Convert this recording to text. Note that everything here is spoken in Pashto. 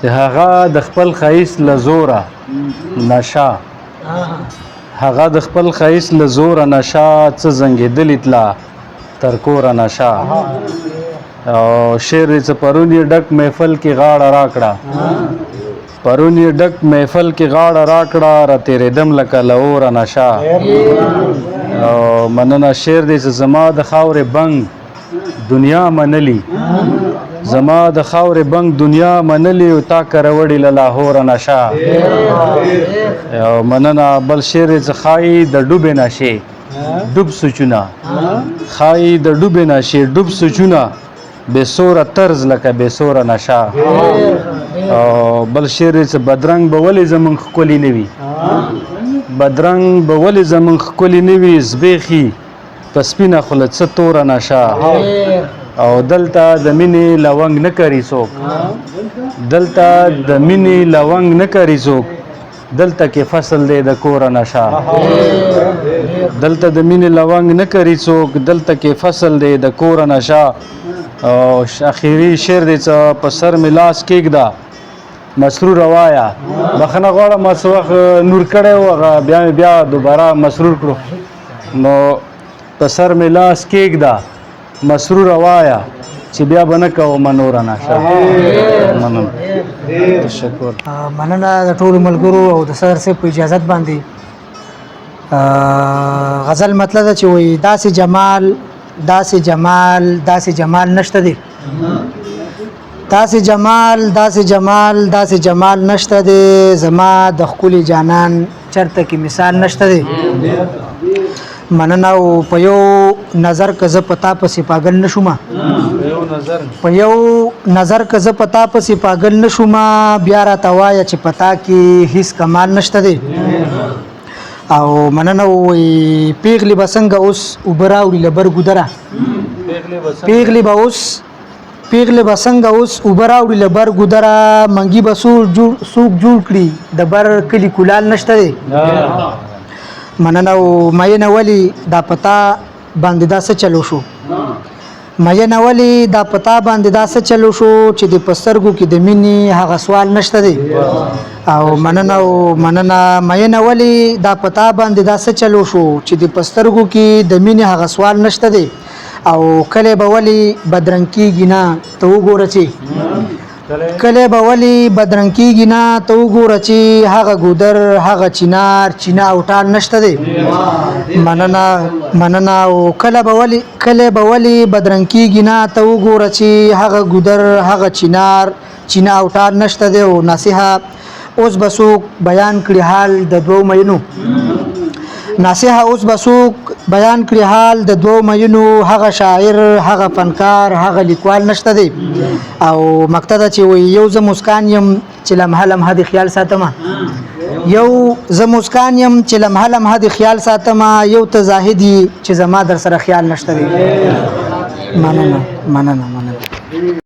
چې هغه د خپل ښایست له زوره نشه هغه د خپل ښایست له زوره نشه څه زنګېدلې تله تر کوره نشه او شعر یې څه پرون یې ډک محفل کې غاړه راکړه پرون یې ډک محفل کې غاړه راکړه را تېرېدم لکه له اوره نشه او مننه شعر دی چې زما د خاورې بنګ دنیا منلی زما د خاورې بنګ دنیا منلی او تا کروړې له لاهوره نشه او مننه بل شعر دی چې ښایي د ډوبې نشې ډوب سوچونه ښایي د ډوبې نشې ډوب سوچونه بې سوره طرز لکه بې سوره نشه او بل شعر دی چې بدرنګ به ولې زمونږ ښکلي نه وي بدرنګ به ولې زمونږ ښکلي نه وي زبېښي په سپینه خوله څه توره نشه او دلته د مینې لونګ نه کري څوک دلته د مینې لونګ نه کري څوک دلته کې فصل دی د کوره نشه دلته د مینې لونګ نه کري څوک دلته کې فصل دی د کوره نشه او اخیری شعر دی چې په سر مې لاس کېږده مسرور وایا بخښنه غواړم ما څه وخت نور کړی و هغه بیا دوباره مسرور کړو نو په سر مې لاس کېږده مسرور وایا چې بیا به نه کوم نوره نشه مننه تشکر مننه د ټولو ملګرو او د صدر صاحب په اجازت باندې غزل مطلب ده چې وایي داسې جمال داسې جمال داسې جمال نشته دی داسې جمال داسې جمال داسې جمال نشته دی زما د ښکلي جانان چرته کې مثال نشته دی مننه او په یو نظر که زه په تا پسې پاگل نه شوم په یو نظر که زه په تا پسې پاگل نه شوم بیا راته وایه چې په تا کې هیڅ کمال نشته دی او مننه وایي پیغلې به څنګه اوس اوبه راوړي له بر ګودره پیغلې به څنګه اوس اوبه راوړي له بر ګودره منګي به څوک جوړ کړي د بر کلي کولال نشته دی مننه او مینه ولې دا پتا باندې دا څه چلو شو مینه ولې دا پتا باندې دا څه چلو شو چې د پسترګو کې د مینې هغه سوال نشته دی او مننه مینه ولې دا پتا باندې دا څه چلو شو چې د پسترګو کې د مینې هغه سوال نشته دی او کله به ولې بدرنګ کېږي نه ته وګوره چې کله به ولې بدرنګ کېږي نه ته وګوره چې هغه ګودر هغه چینار چینه او ټال نشته دی مننه او کله به ولې بدرنګ کېږي نه ته وګوره چې هغه ګودر هغه چینار چینه او ټال نشته دی او نصیحه اوس به څوک بیان کړي حال د دوو مینو نصیحه اوس به څوک بیان کړي حال د دوو مینو هغه شاعر هغه فنکار هغه لیکوال نشته دی او مقصد چې وایي یو زه مسکان یم چې لمحه لمحه د خیال ساتمه یو زه مسکان یم چې لمحه لمحه د خیال ساتمه یو ته زاهدي چې زما در سره خیال نشته دی مننه